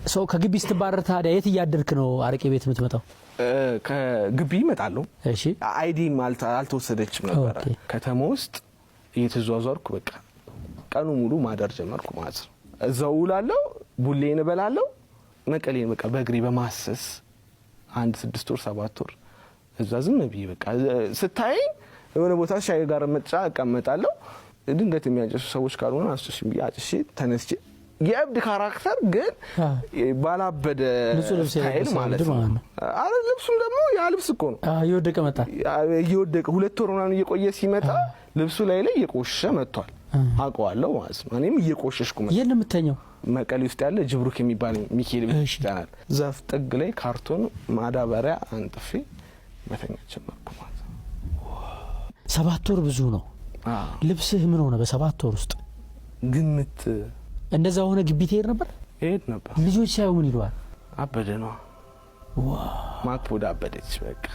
ሰው ከግቢ ስትባረር ታዲያ የት እያደርክ ነው አረቄ ቤት የምትመጣው? ከግቢ እመጣለሁ። እሺ አይዲ አልተወሰደችም ነበር። ከተማ ውስጥ እየተዟዟርኩ በቃ ቀኑ ሙሉ ማደር ጀመርኩ ማለት ነው። እዛው ውላለሁ፣ ቡሌን እበላለሁ፣ መቀሌን በቃ በእግሬ በማሰስ 6 ወር 7 ወር እዛ ዝም ብዬ በቃ ስታይ የሆነ ቦታ ሻይ ጋር መጣ እቀመጣለሁ። ድንገት የሚያጨሱ ሰዎች ካልሆነ አስጭሽ አጭሽ ተነስቼ የእብድ ካራክተር ግን ባላበደ ስታይል ማለት ነው። አረ ልብሱም ደግሞ ያ ልብስ እኮ ነው እየወደቀ መጣ። እየወደቀ 2 ወር ምናምን እየቆየ ሲመጣ ልብሱ ላይ እየቆሸሸ መጥቷል። አውቀዋለሁ ማለት ነው። እኔም እየቆሸሽኩ መጣ። የት ነው የምተኛው? መቀሌ ውስጥ ያለ ጅብሩክ የሚባል ሚካኤል ቤት ይችላል። ዛፍ ጥግ ላይ ካርቶን ማዳበሪያ አንጥፌ መተኛት ጀመርኩ ማለት ነው። 7 ወር ብዙ ነው። ልብስህ ምን ሆነ በ7 ወር ውስጥ? ግምት እንደዛ ሆነ። ግቢ ትሄድ ነበር? እሄድ ነበር። ልጆች ሳይው ምን ይሏል? አበደ ነው። ማክፖዳ አበደች። በቃ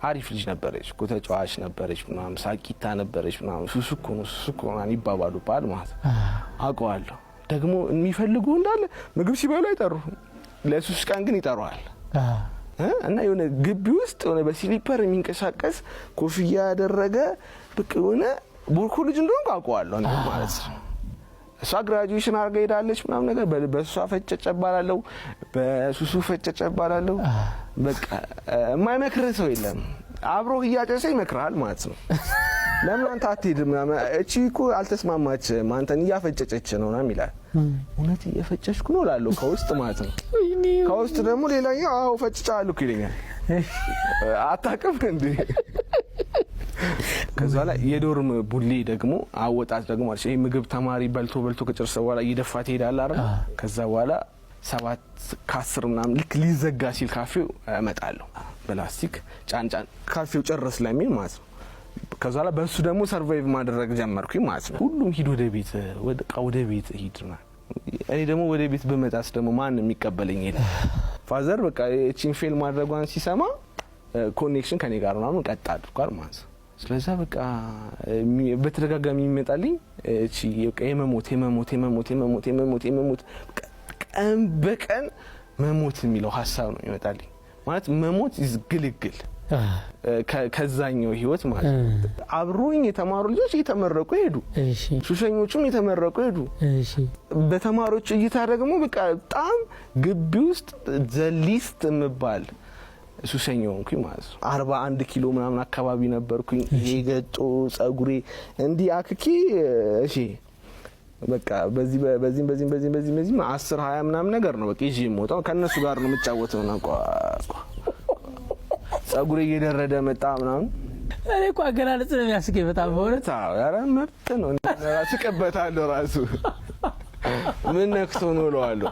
አሪፍ ልጅ ነበረች እኮ ተጫዋች ነበረች ምናምን ሳቂታ ነበረች ምናምን ሱሱኮ ነው ይባባሉባል ማለት ነው። አውቀዋለሁ። ደግሞ የሚፈልጉ እንዳለ ምግብ ሲበሉ አይጠሩ፣ ለሱስ ቀን ግን ይጠራዋል። እና የሆነ ግቢ ውስጥ የሆነ በስሊፐር የሚንቀሳቀስ ኮፍያ ያደረገ በቃ የሆነ ቦርኮ ልጅ እንደሆነ አውቀዋለሁ ማለት ነው። እሷ ግራጁዌሽን አድርጋ ሄዳለች ምናምን ነገር በሷ ፈጨጨ ባላለው በሱሱ ፈጨጨ ባላለው በቃ የማይመክር ሰው የለም። አብሮ እያጨሰ ይመክራል ማለት ነው። ለምን አንተ አትሄድም ምናምን እቺ እኮ አልተስማማችም አንተን እያፈጨጨች ነው ምናምን ይላል። እውነት እየፈጨችኩ ነው እላለሁ ከውስጥ ማለት ነው። ከውስጥ ደግሞ ሌላኛው አዎ ፈጭቻለሁ ይለኛል። አታውቅም እንዴ? ከዛ ላይ የዶርም ቡሊ ደግሞ አወጣት ደግሞ ማለት ይሄ ምግብ ተማሪ በልቶ ከጨረሰ በኋላ እየደፋት ይሄዳል አይደል? ከዛ በኋላ 7 ከ10 ምናምን ልክ ሊዘጋ ሲል ካፌው እመጣለሁ በላስቲክ ጫን ካፌው ጨረስ ለሚል ማለት ነው። ከዛ ላይ በሱ ደግሞ ሰርቫይቭ ማድረግ ጀመርኩኝ ማለት ነው። ሁሉም ሂድ ወደ ቤት ሂድና እኔ ደግሞ ወደ ቤት በመጣስ ደግሞ ማን የሚቀበለኝ የለም። ፋዘር በቃ እቺን ፌል ማድረጓን ሲሰማ ኮኔክሽን ከኔ ጋር ምናምን ቀጥ አድርጓል ማለት ነው። ስለዚህ በቃ በተደጋጋሚ ይመጣልኝ እቺ የመሞት ቀን በቀን መሞት የሚለው ሐሳብ ነው ይመጣልኝ ማለት መሞት ግልግል ከዛኛው ህይወት ማለት ነው። አብሮኝ የተማሩ ልጆች እየተመረቁ ሄዱ። ሱሰኞቹም እየተመረቁ ሄዱ። በተማሪዎች እይታ ደግሞ በቃ በጣም ግቢ ውስጥ ዘሊስት የምባል ሱሰኛው እንኩኝ ማለት ነው። 41 ኪሎ ምናምን አካባቢ ነበርኩኝ። ይሄ ገጦ ጸጉሬ እንዲህ አክኪ እሺ በቃ በዚህ 10 20 ምናምን ነገር ነው በቃ ይዤ የምወጣው ከነሱ ጋር ነው የምጫወተው ነው። ጸጉሬ እየደረደ መጣ ምናምን እኔ እኮ አገላለጽ ነው የሚያስቀኝ በጣም በእውነት። አዎ ኧረ መብት ነው አስቀበታለሁ ራሱ ምን ነክቶ ነው እለዋለሁ።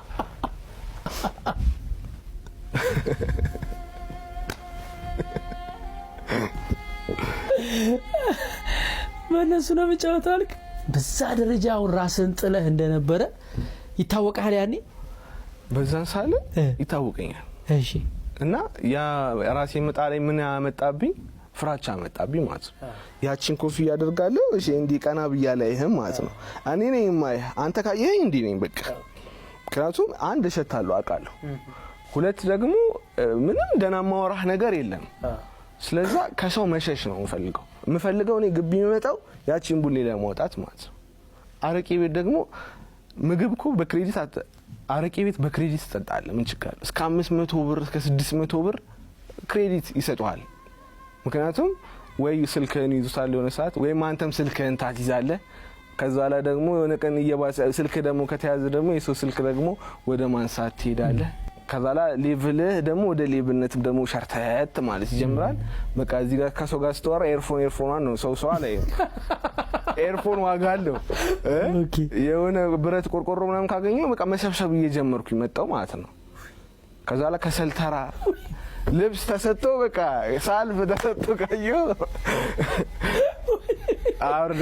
በእነሱ ነው የምጫወተው አልክ። በዛ ደረጃ አሁን ራስን ጥለህ እንደነበረ ይታወቃል ያኔ በዛን ሳለ ይታወቀኛል። እሺ እና ያ ራሴ መጣለኝ ምን ያመጣብኝ ፍራቻ መጣብኝ ማለት ነው። ያቺን ኮፍያ አደርጋለሁ እሺ እንዲ ቀና ብያለህም ማለት ነው። እኔ ነኝ ማይ አንተ ካየኝ እንዲ ነኝ በቃ። ምክንያቱም አንድ እሸታለሁ አውቃለሁ፣ ሁለት ደግሞ ምንም ደና ማወራህ ነገር የለም። ስለዛ ከሰው መሸሽ ነው የምፈልገው እኔ ግቢ የምመጣው ያቺን ቡሌ ለማውጣት ማለት ነው። አረቄ ቤት ደግሞ ምግብ እኮ በክሬዲት አረቄ ቤት በክሬዲት ትጠጣለህ። ምን ችግር አለ? እስከ 500 ብር እስከ 600 ብር ክሬዲት ይሰጡሃል። ምክንያቱም ወይ ስልክህን ይዙታል የሆነ ሰዓት ወይ አንተም ስልክህን ታትይዛለህ። ከዛ ላይ ደግሞ የሆነ ቀን እየባሰ ስልክ ደግሞ ከተያዘ ደግሞ የሰው ስልክ ደግሞ ወደ ማንሳት ትሄዳለህ። ከዛ ላይ ሌቭልህ ደግሞ ወደ ሌብነት ደግሞ ሸርተት ማለት ይጀምራል። በቃ እዚህ ጋር ከሰው ጋር ስትወራ ኤርፎን ነው ሰው ላይ ኤርፎን ዋጋ አለው። የሆነ ብረት ቆርቆሮ ምናምን ካገኘው በቃ መሰብሰብ እየጀመርኩ መጣው ማለት ነው። ከዛ ላይ ከሰልተራ ልብስ ተሰጥቶ በቃ ሳልፍ ተሰጥቶ ካየው አውርደ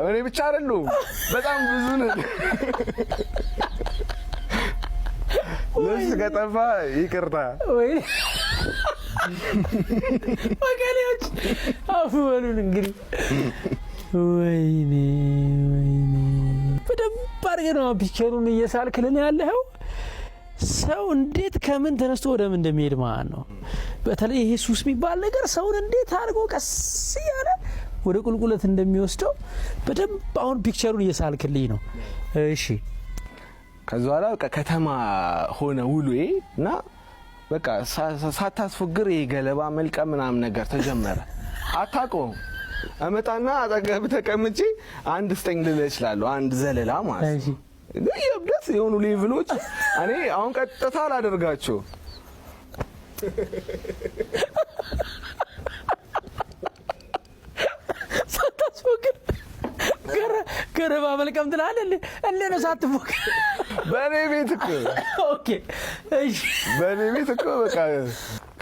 እኔ ብቻ አይደሉም በጣም ብዙ ነው። ልብስ ከጠፋ ይቅርታ ወይ ወገኔዎች አፉሉን እንግዲህ ወይኔ በደንብ አድርገህ ነው ፒክቸሩን እየሳልክልን ያለኸው። ሰው እንዴት ከምን ተነስቶ ወደ ምን እንደሚሄድ ማለት ነው። በተለይ ይሄ ሱስ የሚባል ነገር ሰውን እንዴት አድርጎ ቀስ እያለ ወደ ቁልቁለት እንደሚወስደው በደንብ አሁን ፒክቸሩን እየሳልክልኝ ነው። እሺ ከዛ በኋላ በቃ ከተማ ሆነ ውሎዬ እና በቃ ሳታስፎግር የገለባ መልቀም ምናምን ነገር ተጀመረ። አታውቀውም። አመጣና አጠገብ ተቀምጬ አንድ ስጠኝ ልልህ እችላለሁ። አንድ ዘለላ ማለት ነው። የብደት የሆኑ ሌቭሎች እኔ አሁን ቀጥታ አላደርጋቸው። ሳታስፎግር ገረባ መልቀም ትላለህ እንዴ ነው ሳትፎግር? በኔ ቤት እኮ ኦኬ እሺ በኔ ቤት እኮ በቃ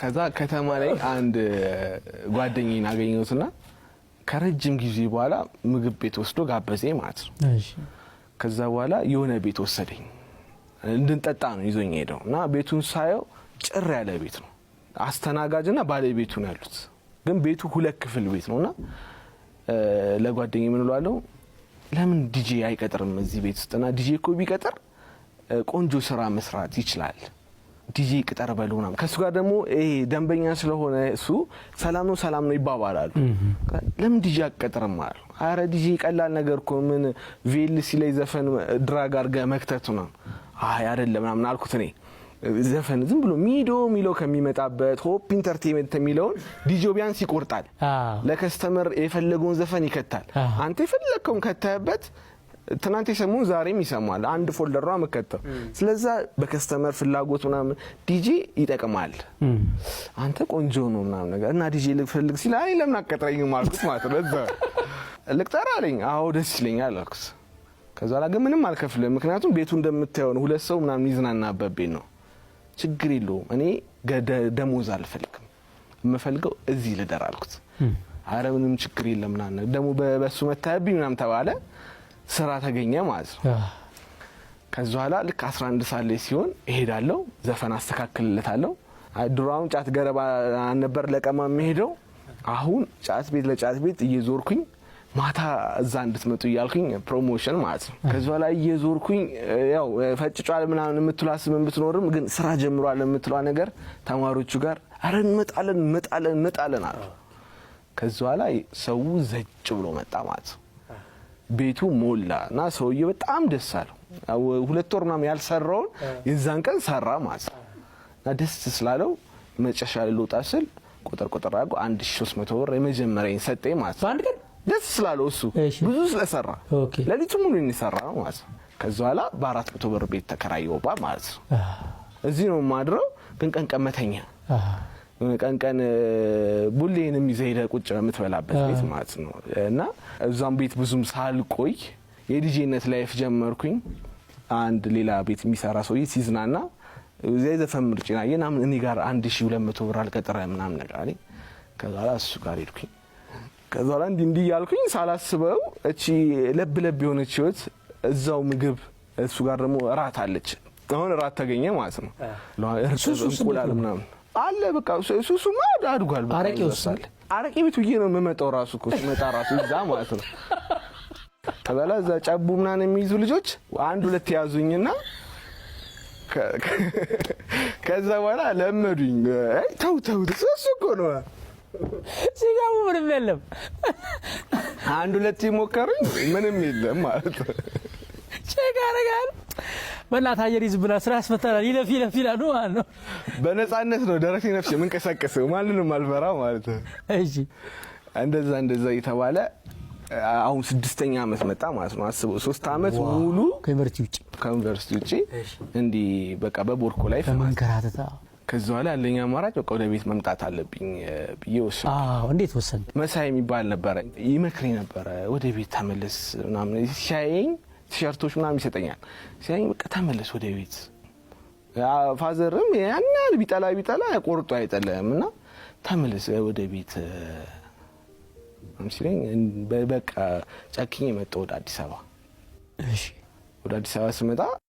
ከዛ ከተማ ላይ አንድ ጓደኛዬን አገኘሁትና ከረጅም ጊዜ በኋላ ምግብ ቤት ወስዶ ጋበዘኝ ማለት ነው። እሺ ከዛ በኋላ የሆነ ቤት ወሰደኝ እንድንጠጣ ነው ይዞኝ ሄደው እና ቤቱን ሳየው ጭር ያለ ቤት ነው። አስተናጋጅና ባለቤቱ ነው ያሉት። ግን ቤቱ 2 ክፍል ቤት ነውና ለጓደኛዬ ምን እላለሁ ለምን ዲጄ አይቀጥርም እዚህ ቤት ውስጥና ዲጄ እኮ ቢቀጥር ቆንጆ ስራ መስራት ይችላል። ዲጄ ቅጠር በሉና ከሱ ጋር ደግሞ ይሄ ደንበኛ ስለሆነ እሱ ሰላም ነው ይባባላሉ። ለምን ዲጄ አቀጥርም ማለት አረ ዲጄ ቀላል ነገር እኮ ምን ቪኤልሲ ላይ ዘፈን ድራግ አድርገህ መክተቱ ነው። አይ አይደለም ምናምን አልኩት። እኔ ዘፈን ዝም ብሎ ሚለው ከሚመጣበት ሆፕ ኢንተርቴይንመንት የሚለውን ዲጄው ቢያንስ ይቆርጣል። ለከስተመር የፈለገውን ዘፈን ይከታል። አንተ የፈለከውን ከተህበት ትናንት የሰሙን ዛሬም ይሰማል። አንድ ፎልደር ነው መከተው። ስለዚህ በከስተመር ፍላጎት ምናምን ዲጄ ይጠቅማል። አንተ ቆንጆ ነው ምናምን ነገር እና ዲጄ ልፈልግ ሲል አይ ለምን አቀጥረኝም አልኩት ማለት ነው። እዛ ልቅጠር አለኝ። አዎ ደስ ይለኛል አልኩት። ከዛ ላይ ግን ምንም አልከፍልም፣ ምክንያቱም ቤቱ እንደምታየው ነው 2 ሰው ምናምን ይዝናናበት ቤት ነው። ችግር የለውም እኔ ደሞዝ አልፈልግም፣ የምፈልገው እዚህ ልደር አልኩት። አረ ምንም ችግር የለም ምናምን ደግሞ በሱ መታየብኝ ምናምን ተባለ። ስራ ተገኘ ማለት ነው። ከዛ በኋላ ልክ 11 ሰዓት ላይ ሲሆን እሄዳለሁ፣ ዘፈን አስተካክልለታለሁ። ድሮውን ጫት ገረባ ነበር ለቀማ የምሄደው። አሁን ጫት ቤት ለጫት ቤት እየዞርኩኝ ማታ እዛ እንድትመጡ እያልኩኝ ፕሮሞሽን ማለት ነው። ከዛ በኋላ እየዞርኩኝ ያው ፈጭጫል ምናምን የምትሏስም ብትኖርም ግን ስራ ጀምሯል የምትሏ ነገር ተማሪዎቹ ጋር አረ እንመጣለን አሉ። ከዛ በኋላ ሰው ዘጭ ብሎ መጣ ማለት ነው። ቤቱ ሞላ እና ሰውዬው በጣም ደስ አለው። 2 ወር ምናምን ያልሰራውን የዛን ቀን ሰራ ማለት ነው። እና ደስ ስላለው መጨረሻ ላይ ልወጣ ስል ቁጥር አድርጎ 1300 ብር የመጀመሪያዬን ሰጠኝ ማለት ነው። በአንድ ቀን ደስ ስላለው እሱ ብዙ ስለሰራ ለሊቱ ሙሉ እንሰራ ማለት ነው። ከዛ በኋላ በ400 ብር ቤት ተከራየው ማለት ነው። እዚህ ነው ማድረው። ግን ቀን መተኛ ቀን ቡሌንም ይዘህ ቁጭ የምትበላበት ቤት ማለት ነው። እና እዛም ቤት ብዙም ሳልቆይ የዲጄነት ላይፍ ጀመርኩኝ። አንድ ሌላ ቤት የሚሰራ ሰውዬ ሲዝናና ዘፈን ምርጭና የናምን እኔ ጋር 1200 ብር አልቀጠረ ምናምን ነገር አለኝ። ከዛ እሱ ጋር ሄድኩኝ። ከዛ እንዲህ ያልኩኝ ሳላስበው እቺ ለብ የሆነች ህይወት እዛው ምግብ እሱ ጋር ደግሞ ራት አለች። አሁን ራት ተገኘ ማለት ነው። እንቁላል ምናምን አለ በቃ ሱሱማ አድጓል። አረቄ ቤት ውዬ ነው የምመጣው ራሱ እኮ ሲመጣ ራሱ እዛ ማለት ነው። ተበላ እዛ ጨቡ ምናምን የሚይዙ ልጆች 1-2 ያዙኝና ከዛ በኋላ ለመዱኝ። ተው እሱ እኮ ነው ሲጋሙ ምንም የለም። 1-2 ይሞከሩኝ ምንም የለም ማለት ነው። ቸጋረጋል በእናትህ አየር ይዝ ብላ ስራ ያስፈታናል። ይለፍ ይላሉ ማለት ነው። በነፃነት ነው ደረቴ ነፍሴ የምንቀሳቀሰው ማንንም አልፈራ ማለት ነው። እሺ እንደዛ የተባለ አሁን 6ኛ ዓመት መጣ ማለት ነው። አስበው 3 ዓመት ሙሉ ከዩኒቨርሲቲ ውጪ እንዲህ በቃ በቦርኮ ላይ መንከራተታ። ከዛ በኋላ ያለኝ አማራጭ በቃ ወደ ቤት መምጣት አለብኝ ብዬ ወሰንኩ። እንዴት ወሰንክ? መሳይ የሚባል ነበር ይመክረኝ ነበር። ወደ ቤት ተመለስ ምናምን ሲያየኝ ቲሸርቶች ምናምን ይሰጠኛል። ሲያየኝ በቃ ተመለስ ወደ ቤት። ፋዘርም ያኛል ቢጠላ ቆርጦ አይጠለም። ተመለስ ወደ ቤት ሲለኝ በቃ ጨክኜ መጣሁ ወደ አዲስ አበባ። እሺ ወደ አዲስ አበባ ስመጣ